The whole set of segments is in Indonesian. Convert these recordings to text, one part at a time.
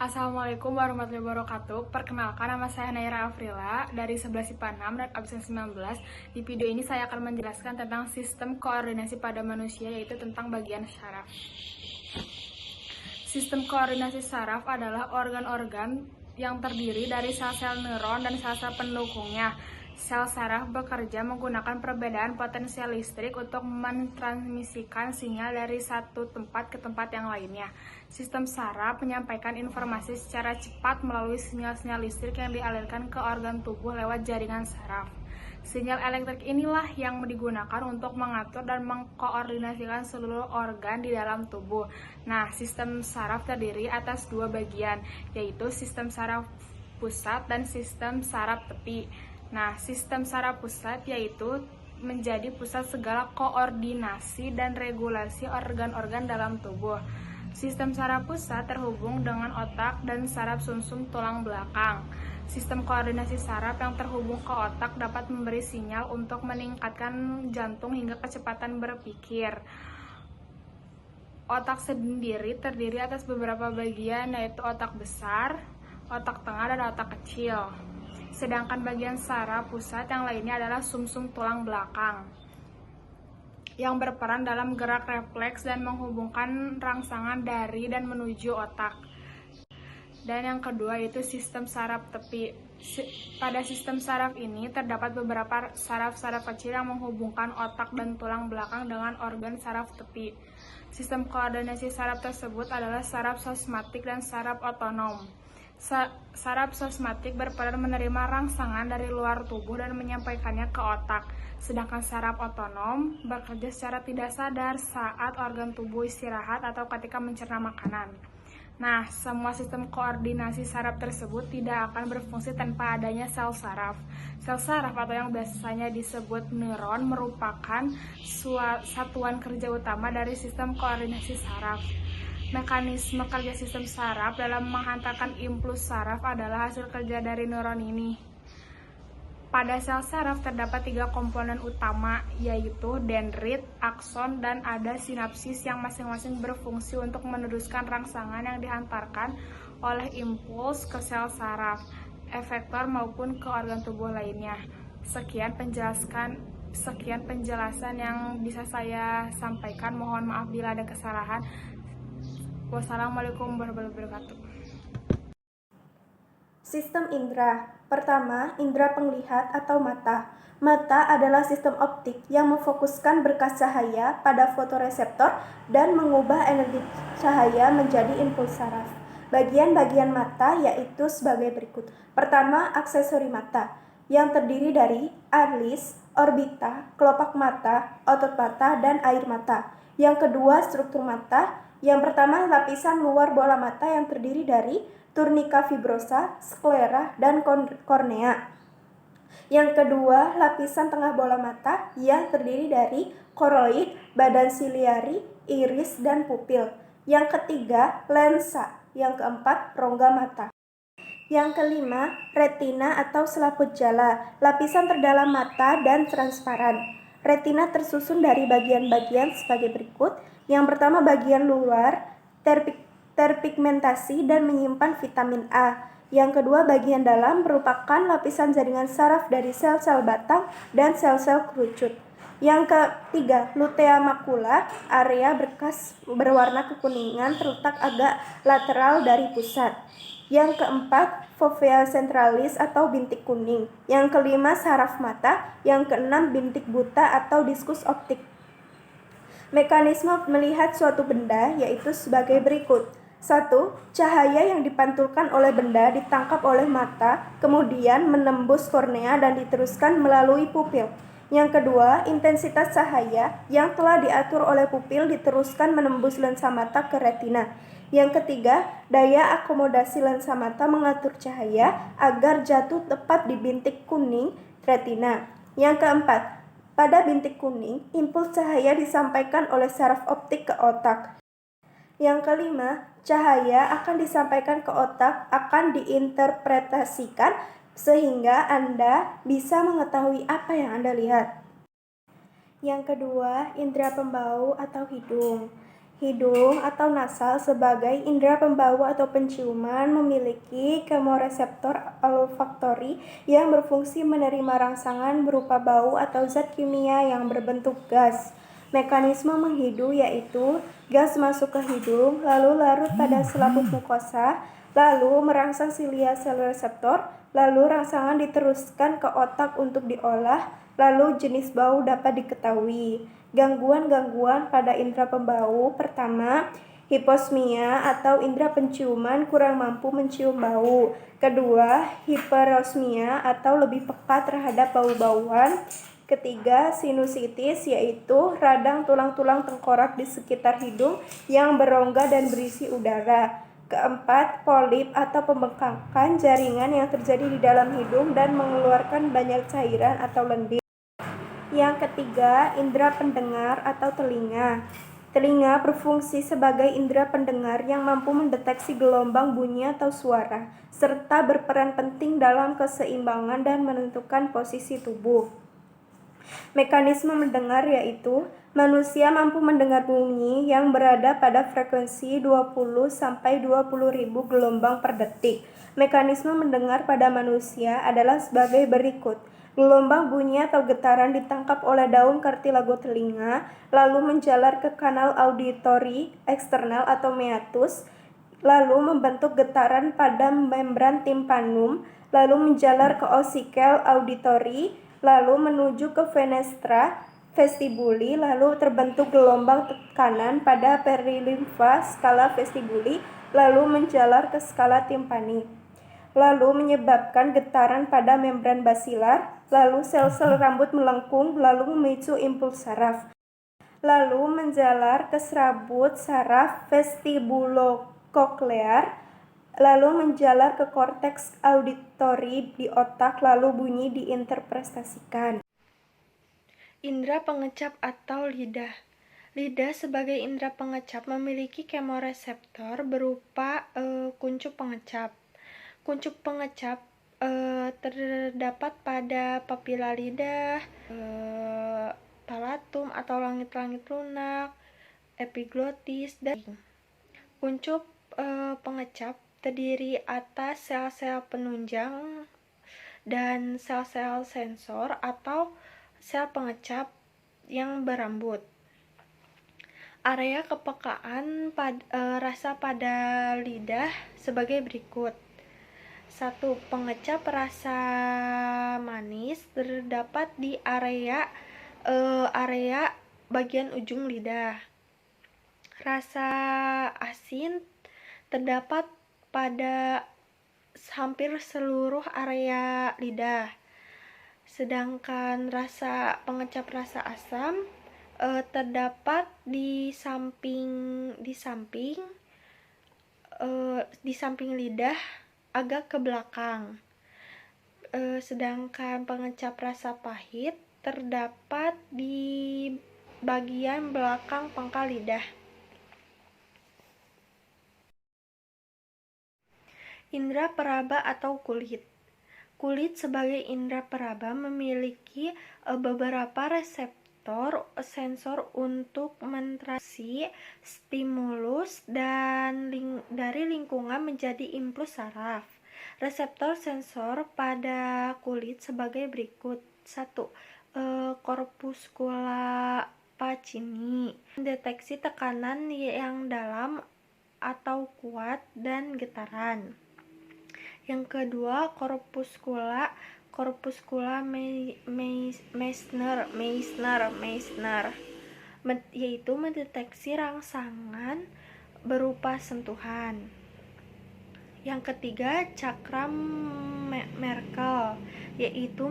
Assalamualaikum warahmatullahi wabarakatuh. Perkenalkan, nama saya Naira Afrila dari 11 IPA 6 dan absen 19. Di video ini saya akan menjelaskan tentang sistem koordinasi pada manusia, yaitu tentang bagian saraf. Sistem koordinasi saraf adalah organ-organ yang terdiri dari sel-sel neuron dan sel-sel pendukungnya. Sel saraf bekerja menggunakan perbedaan potensial listrik untuk mentransmisikan sinyal dari satu tempat ke tempat yang lainnya. Sistem saraf menyampaikan informasi secara cepat melalui sinyal-sinyal listrik yang dialirkan ke organ tubuh lewat jaringan saraf. Sinyal elektrik inilah yang digunakan untuk mengatur dan mengkoordinasikan seluruh organ di dalam tubuh. Nah, sistem saraf terdiri atas dua bagian, yaitu sistem saraf pusat dan sistem saraf tepi. Nah, sistem saraf pusat yaitu menjadi pusat segala koordinasi dan regulasi organ-organ dalam tubuh. Sistem saraf pusat terhubung dengan otak dan saraf sumsum tulang belakang. Sistem koordinasi saraf yang terhubung ke otak dapat memberi sinyal untuk meningkatkan jantung hingga kecepatan berpikir. Otak sendiri terdiri atas beberapa bagian, yaitu otak besar, otak tengah, dan otak kecil. Sedangkan bagian saraf pusat yang lainnya adalah sumsum tulang belakang, yang berperan dalam gerak refleks dan menghubungkan rangsangan dari dan menuju otak. Dan yang kedua yaitu sistem saraf tepi. Pada sistem saraf ini terdapat beberapa saraf-saraf kecil yang menghubungkan otak dan tulang belakang dengan organ saraf tepi. Sistem koordinasi saraf tersebut adalah saraf sosmatik dan saraf otonom. Saraf sosmatik berperan menerima rangsangan dari luar tubuh dan menyampaikannya ke otak. Sedangkan saraf otonom bekerja secara tidak sadar saat organ tubuh istirahat atau ketika mencerna makanan. Nah, semua sistem koordinasi saraf tersebut tidak akan berfungsi tanpa adanya sel saraf. Sel saraf atau yang biasanya disebut neuron merupakan satuan kerja utama dari sistem koordinasi saraf. Mekanisme kerja sistem saraf dalam menghantarkan impuls saraf adalah hasil kerja dari neuron ini. Pada sel saraf terdapat 3 komponen utama, yaitu dendrit, akson, dan ada sinapsis yang masing-masing berfungsi untuk meneruskan rangsangan yang dihantarkan oleh impuls ke sel saraf, efektor maupun ke organ tubuh lainnya. Sekian penjelasan yang bisa saya sampaikan. Mohon maaf bila ada kesalahan. Wassalamualaikum warahmatullahi wabarakatuh. Sistem indera. Pertama, indera penglihat atau mata. Mata adalah sistem optik yang memfokuskan berkas cahaya pada fotoreseptor dan mengubah energi cahaya menjadi impuls saraf. Bagian-bagian mata yaitu sebagai berikut. Pertama, aksesori mata yang terdiri dari iris, orbita, kelopak mata, otot mata, dan air mata. Yang kedua, struktur mata. Yang pertama, lapisan luar bola mata yang terdiri dari turnika fibrosa, sklera, dan kornea. Yang kedua, lapisan tengah bola mata yang terdiri dari koroid, badan siliari, iris, dan pupil. Yang ketiga, lensa. Yang keempat, rongga mata. Yang kelima, retina atau selaput jala, lapisan terdalam mata dan transparan. Retina tersusun dari bagian-bagian sebagai berikut. Yang pertama, bagian luar terpigmentasi dan menyimpan vitamin A. Yang kedua, bagian dalam merupakan lapisan jaringan saraf dari sel-sel batang dan sel-sel kerucut. Yang ketiga, lutea macula, area berkas berwarna kekuningan terletak agak lateral dari pusat. Yang keempat, fovea centralis atau bintik kuning. Yang kelima, saraf mata. Yang keenam, bintik buta atau diskus optik. Mekanisme melihat suatu benda yaitu sebagai berikut. 1. Cahaya yang dipantulkan oleh benda ditangkap oleh mata, kemudian menembus kornea dan diteruskan melalui pupil. Yang kedua, intensitas cahaya yang telah diatur oleh pupil diteruskan menembus lensa mata ke retina. Yang ketiga, daya akomodasi lensa mata mengatur cahaya agar jatuh tepat di bintik kuning retina. Yang keempat, pada bintik kuning, impuls cahaya disampaikan oleh saraf optik ke otak. Yang kelima, cahaya akan disampaikan ke otak, akan diinterpretasikan sehingga Anda bisa mengetahui apa yang Anda lihat. Yang kedua, indera pembau atau hidung. Hidung atau nasal sebagai indera pembau atau penciuman memiliki kemoreseptor olfaktori yang berfungsi menerima rangsangan berupa bau atau zat kimia yang berbentuk gas. Mekanisme menghidu yaitu gas masuk ke hidung, lalu larut pada selaput mukosa, lalu merangsang silia sel reseptor, lalu rangsangan diteruskan ke otak untuk diolah, lalu jenis bau dapat diketahui. Gangguan-gangguan pada indera pembau. Pertama, hiposmia atau indera penciuman kurang mampu mencium bau. Kedua, hiperosmia atau lebih peka terhadap bau-bauan. Ketiga, sinusitis yaitu radang tulang-tulang tengkorak di sekitar hidung yang berongga dan berisi udara. Keempat, polip atau pembengkakan jaringan yang terjadi di dalam hidung dan mengeluarkan banyak cairan atau lendir. Yang ketiga, indera pendengar atau telinga. Telinga berfungsi sebagai indera pendengar yang mampu mendeteksi gelombang bunyi atau suara, serta berperan penting dalam keseimbangan dan menentukan posisi tubuh. Mekanisme mendengar yaitu manusia mampu mendengar bunyi yang berada pada frekuensi 20-20.000 gelombang per detik. Mekanisme mendengar pada manusia adalah sebagai berikut. Gelombang bunyi atau getaran ditangkap oleh daun kartilago telinga, lalu menjalar ke kanal auditori eksternal atau meatus, lalu membentuk getaran pada membran timpanum, lalu menjalar ke osikel auditori, lalu menuju ke fenestra vestibuli, lalu terbentuk gelombang tekanan pada perilimfa skala vestibuli, lalu menjalar ke skala timpani, lalu menyebabkan getaran pada membran basilar, lalu sel-sel rambut melengkung, lalu memicu impuls saraf, lalu menjalar ke serabut saraf vestibulokoklear, lalu menjalar ke korteks auditori di otak, lalu bunyi diinterpretasikan. Indera pengecap atau lidah. Lidah sebagai indera pengecap memiliki kemoreseptor berupa kuncup pengecap. Kuncup pengecap terdapat pada papila lidah, palatum atau langit-langit lunak, epiglotis, dan kuncup pengecap terdiri atas sel-sel penunjang dan sel-sel sensor atau sel pengecap yang berambut. Area kepekaan rasa pada lidah sebagai berikut. 1. Pengecap rasa manis terdapat di area bagian ujung lidah. Rasa asin terdapat pada hampir seluruh area lidah. Sedangkan pengecap rasa asam terdapat di samping lidah agak ke belakang. Sedangkan pengecap rasa pahit terdapat di bagian belakang pangkal lidah. Indera peraba atau kulit. Kulit sebagai indera peraba memiliki beberapa reseptor sensor untuk mentransisi stimulus dan dari lingkungan menjadi impuls saraf. Reseptor sensor pada kulit sebagai berikut. 1. Corpuscula pacini mendeteksi tekanan yang dalam atau kuat dan getaran. Yang kedua, corpuscula Meissner, yaitu mendeteksi rangsangan berupa sentuhan. Yang ketiga, cakram Merkel, yaitu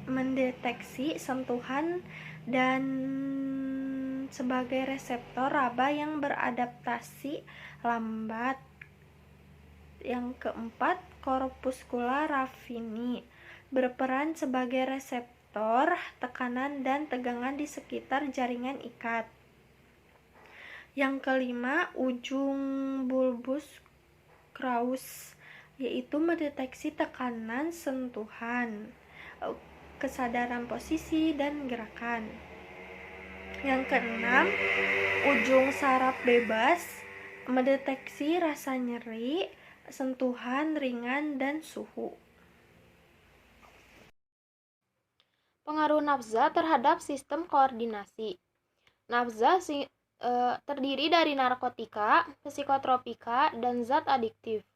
mendeteksi sentuhan dan sebagai reseptor raba yang beradaptasi lambat. Yang keempat, corpuscula raffini berperan sebagai reseptor tekanan dan tegangan di sekitar jaringan ikat. Yang kelima, ujung bulbus Krauss, yaitu mendeteksi tekanan sentuhan, kesadaran posisi dan gerakan. Yang keenam, ujung saraf bebas mendeteksi rasa nyeri, sentuhan ringan, dan suhu. Pengaruh nafza terhadap sistem koordinasi. Nafza terdiri dari narkotika, psikotropika, dan zat adiktif.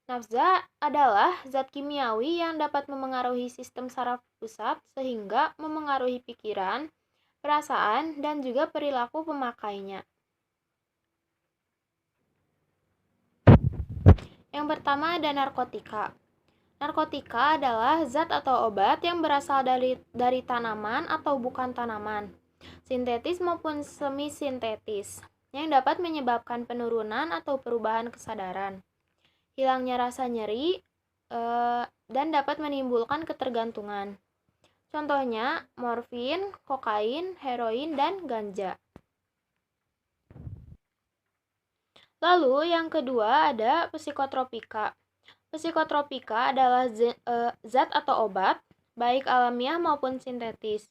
Nafza adalah zat kimiawi yang dapat memengaruhi sistem saraf pusat sehingga memengaruhi pikiran, perasaan, dan juga perilaku pemakainya. Yang pertama ada narkotika. Narkotika adalah zat atau obat yang berasal dari tanaman atau bukan tanaman, sintetis maupun semi-sintetis, yang dapat menyebabkan penurunan atau perubahan kesadaran, hilangnya rasa nyeri, dan dapat menimbulkan ketergantungan. Contohnya morfin, kokain, heroin, dan ganja. Lalu yang kedua ada psikotropika. Psikotropika adalah zat atau obat, baik alamiah maupun sintetis,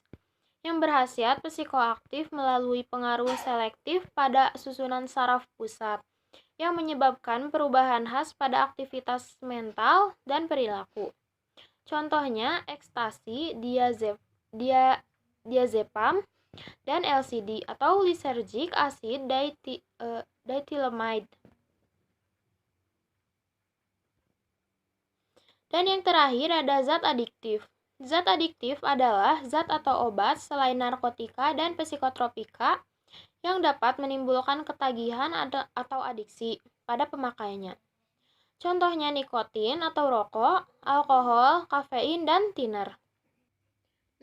yang berkhasiat psikoaktif melalui pengaruh selektif pada susunan saraf pusat, yang menyebabkan perubahan khas pada aktivitas mental dan perilaku. Contohnya ekstasi, diazepam, dan LSD atau lysergic acid diethylamide. Dan yang terakhir ada zat adiktif. Zat adiktif adalah zat atau obat selain narkotika dan psikotropika yang dapat menimbulkan ketagihan atau adiksi pada pemakainya. Contohnya nikotin atau rokok, alkohol, kafein, dan thinner.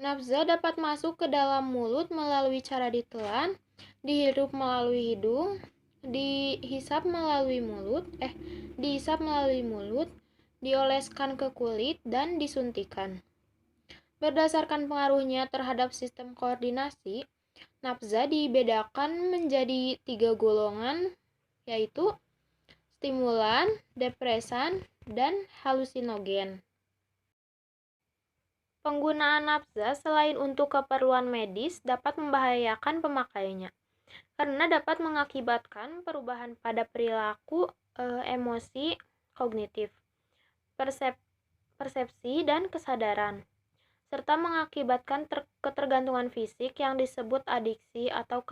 Nafza dapat masuk ke dalam mulut melalui cara ditelan, dihirup melalui hidung, dihisap melalui mulut, dioleskan ke kulit, dan disuntikan. Berdasarkan pengaruhnya terhadap sistem koordinasi, nafza dibedakan menjadi 3 golongan, yaitu stimulan, depresan, dan halusinogen. Penggunaan nafza selain untuk keperluan medis dapat membahayakan pemakainya, karena dapat mengakibatkan perubahan pada perilaku, emosi, kognitif, persepsi, dan kesadaran, serta mengakibatkan ketergantungan fisik yang disebut adiksi atau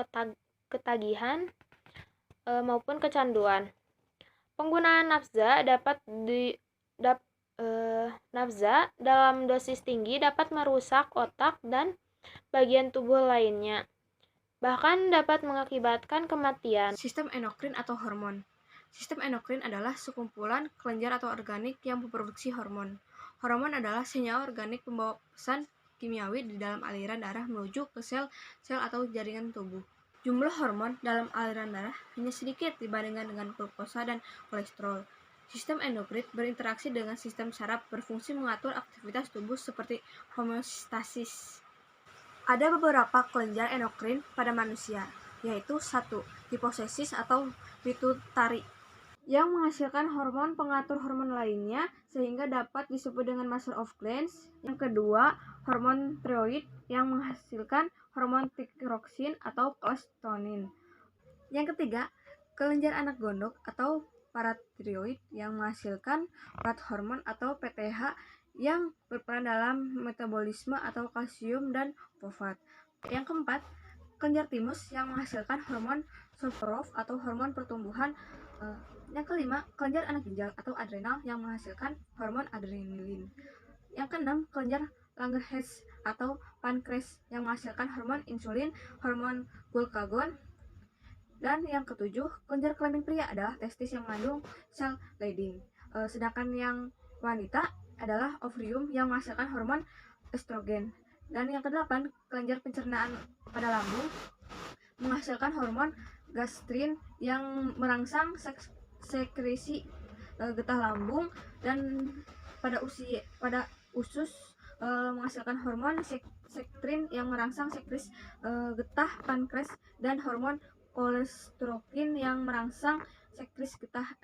ketagihan maupun kecanduan. Penggunaan nafza nafza dalam dosis tinggi dapat merusak otak dan bagian tubuh lainnya, bahkan dapat mengakibatkan kematian. Sistem endokrin atau hormon. Sistem endokrin adalah sekumpulan kelenjar atau organik yang memproduksi hormon. Hormon adalah senyawa organik pembawa pesan kimiawi di dalam aliran darah menuju ke sel-sel atau jaringan tubuh. Jumlah hormon dalam aliran darah hanya sedikit dibandingkan dengan glukosa dan kolesterol. Sistem endokrin berinteraksi dengan sistem saraf, berfungsi mengatur aktivitas tubuh seperti homeostasis. Ada beberapa kelenjar endokrin pada manusia, yaitu 1. Hipofisis atau pituitari, yang menghasilkan hormon pengatur hormon lainnya sehingga dapat disebut dengan master of glands. Yang kedua, hormon tiroid yang menghasilkan hormon tiroksin atau calcitonin. Yang ketiga, kelenjar anak gondok atau paratiroid yang menghasilkan parathormon atau PTH yang berperan dalam metabolisme atau kalsium dan fosfat. Yang keempat, kelenjar timus yang menghasilkan hormon Sokorov atau hormon pertumbuhan. Yang kelima, kelenjar anak ginjal atau adrenal yang menghasilkan hormon adrenalin. Yang keenam, kelenjar Langerhans atau pankreas yang menghasilkan hormon insulin, hormon glukagon. Dan yang ketujuh, kelenjar kelamin pria adalah testis yang mengandung sel Leydig. Sedangkan yang wanita adalah ovarium yang menghasilkan hormon estrogen. Dan yang kedelapan, kelenjar pencernaan pada lambung menghasilkan hormon gastrin yang merangsang sekresi getah lambung, dan pada usus menghasilkan hormon sektrin yang merangsang sekresi getah pankreas, dan hormon kolestrokin yang merangsang sekresi getah